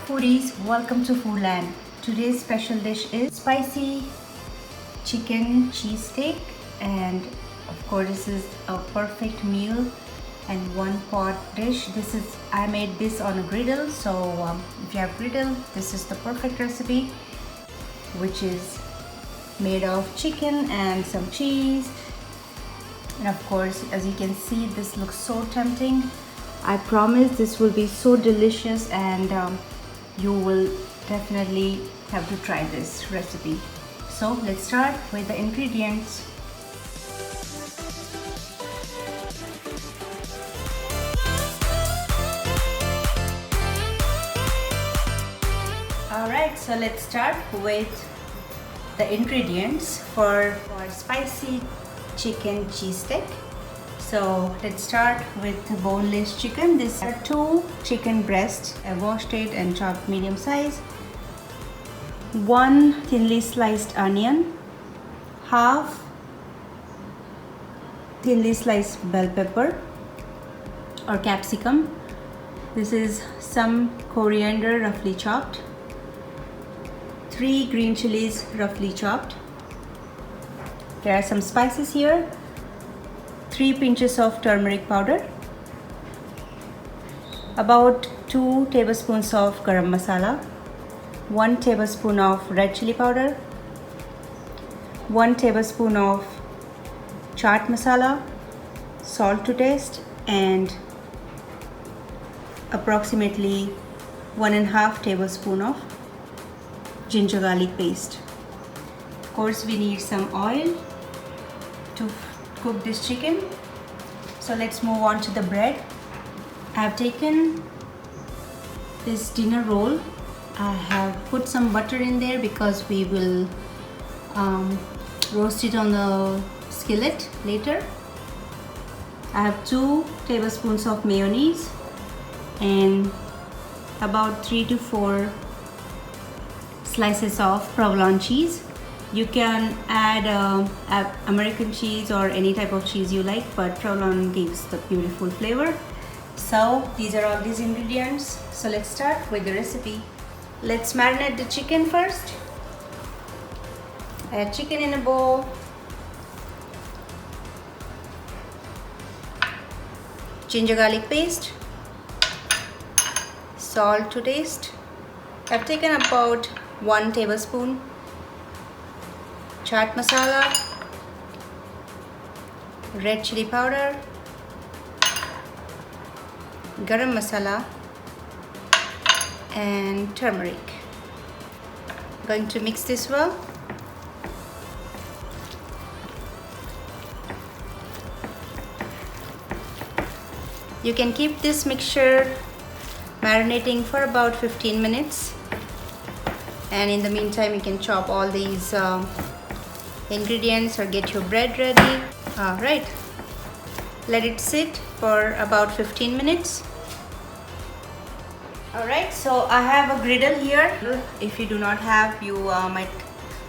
Foodies, welcome to Foodland. Today's special dish is spicy chicken cheesesteak, and of course this is a perfect meal and one pot dish. I made this on a griddle, so if you have griddle, this is the perfect recipe, which is made of chicken and some cheese. And of course, as you can see, this looks so tempting. I promise this will be so delicious, and you will definitely have to try this recipe. So let's start with the ingredients. Alright, so let's start with the ingredients for spicy chicken cheesesteak. So let's start with boneless chicken. These are 2 chicken breasts. I washed it and chopped medium size. 1 thinly sliced onion. Half thinly sliced bell pepper or capsicum. This is some coriander roughly chopped. 3 green chilies roughly chopped. There are some spices here. 3 pinches of turmeric powder, about 2 tablespoons of garam masala, 1 tablespoon of red chili powder, 1 tablespoon of chaat masala, salt to taste, and approximately 1.5 tablespoon of ginger garlic paste. Of course, we need some oil to cook this chicken. So let's move on to the bread. I have taken this dinner roll. I have put some butter in there because we will roast it on the skillet later. I have 2 tablespoons of mayonnaise and about 3 to 4 slices of provolone cheese. You can add American cheese or any type of cheese you like, but provolone gives the beautiful flavor. So these are all these ingredients. So let's start with the recipe. Let's marinate the chicken first. Add chicken in a bowl. Ginger garlic paste. Salt to taste. I've taken about 1 tablespoon. Chaat masala, red chili powder, garam masala, and turmeric. Going to mix this well. You can keep this mixture marinating for about 15 minutes, and in the meantime you can chop all these ingredients or get your bread ready. Alright, let it sit for about 15 minutes. Alright, so I have a griddle here. If you do not have, you might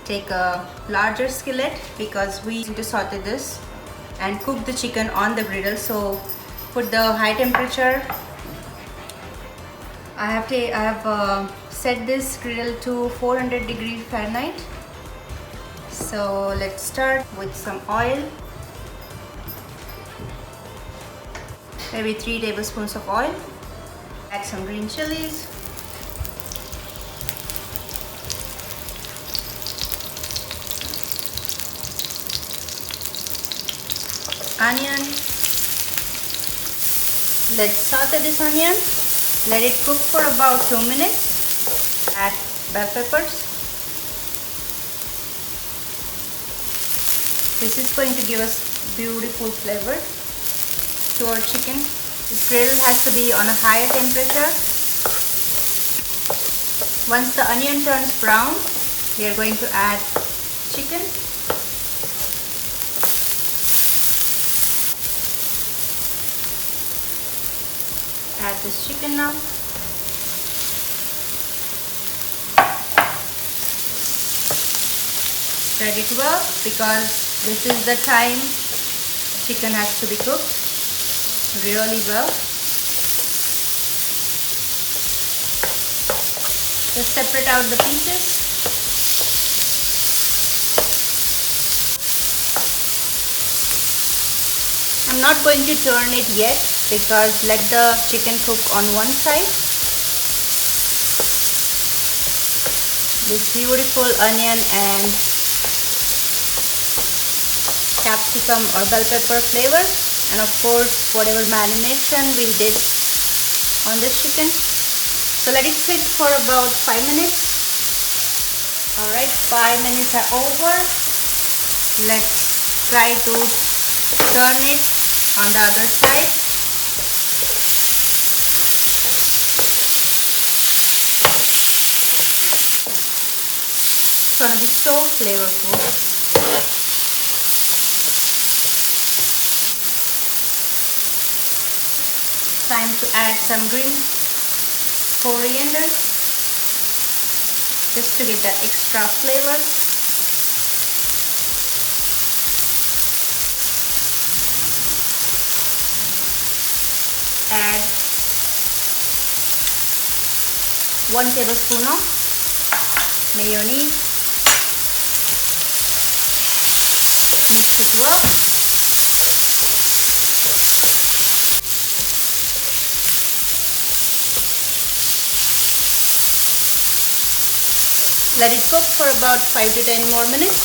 take a larger skillet, because we need to saute this and cook the chicken on the griddle. So put the high temperature. I have set this griddle to 400 degrees Fahrenheit. So let's start with some oil, maybe 3 tablespoons of oil. Add some green chilies, onion. Let's saute this onion. Let it cook for about 2 minutes. Add bell peppers. This is going to give us beautiful flavor to our chicken. This griddle has to be on a higher temperature. Once the onion turns brown, we are going to add chicken. Add this chicken now. Spread it well, because this is the time chicken has to be cooked really well. Just separate out the pieces. I'm not going to turn it yet because let the chicken cook on one side. This beautiful onion and capsicum or bell pepper flavor, and of course whatever marination we did on this chicken. So let it sit for about 5 minutes. Alright, 5 minutes are over. Let's try to turn it on the other side. It's gonna be so flavorful. Time to add some green coriander just to get that extra flavor. Add 1 tablespoon of mayonnaise. Mix it well. Let it cook for about 5 to 10 more minutes.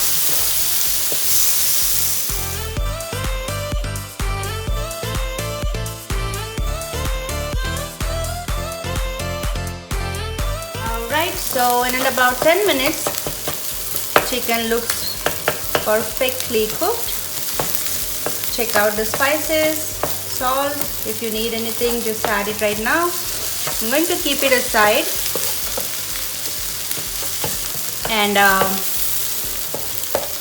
Alright, so in about 10 minutes, chicken looks perfectly cooked. Check out the spices, salt. If you need anything, just add it right now. I'm going to keep it aside and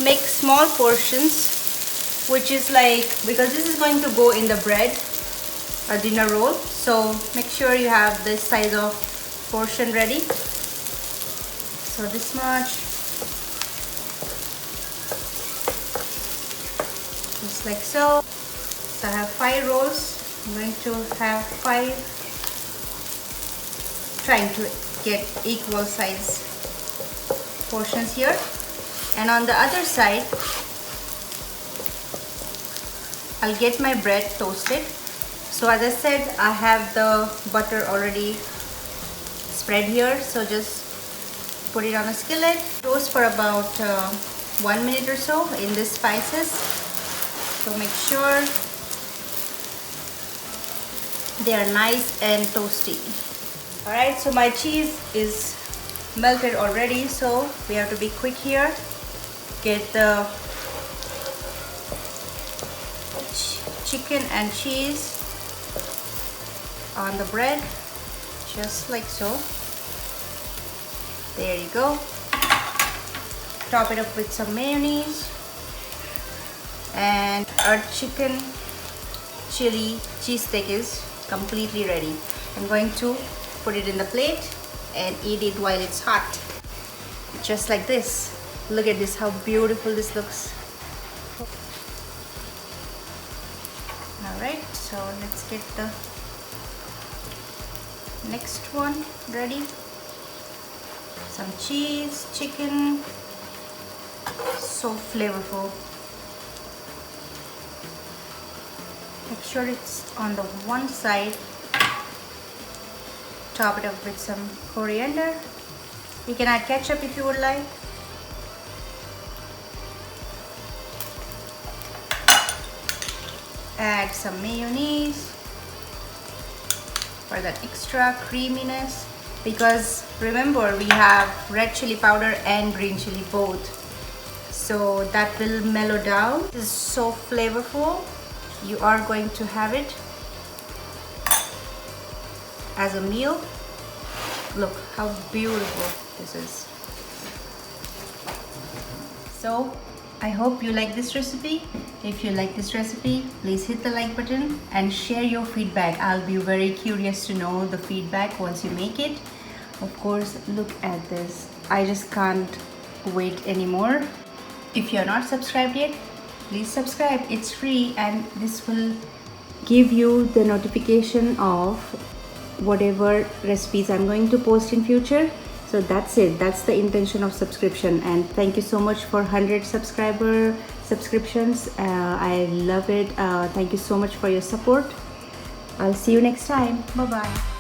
make small portions, which is like, because this is going to go in the bread, a dinner roll, so make sure you have this size of portion ready. So this much, just like so. So I have 5 rolls. I'm going to have 5, trying to get equal size portions here. And on the other side, I'll get my bread toasted. So as I said, I have the butter already spread here, so just put it on a skillet. Toast for about 1 minute or so in the spices. So make sure they are nice and toasty. Alright, so my cheese is melted already, so we have to be quick here. Get the chicken and cheese on the bread, just like so. There you go. Top it up with some mayonnaise, and our chicken chili cheesesteak is completely ready. I'm going to put it in the plate and eat it while it's hot, just like this. Look at this, how beautiful this looks. Alright, so let's get the next one ready. Some cheese, chicken, so flavorful. Make sure it's on the one side. Top it up with some coriander. You can add ketchup if you would like. Add some mayonnaise for that extra creaminess, because remember we have red chili powder and green chili both, so that will mellow down. This is so flavorful. You are going to have it as a meal. Look how beautiful this is. So I hope you like this recipe. If you like this recipe, please hit the like button and share your feedback. I'll be very curious to know the feedback once you make it. Of course, look at this. I just can't wait anymore. If you're not subscribed yet, please subscribe. It's free and this will give you the notification of whatever recipes I'm going to post in future. So that's it. That's the intention of subscription. And thank you so much for 100 subscriptions. I love it. Thank you so much for your support. I'll see you next time. Bye bye.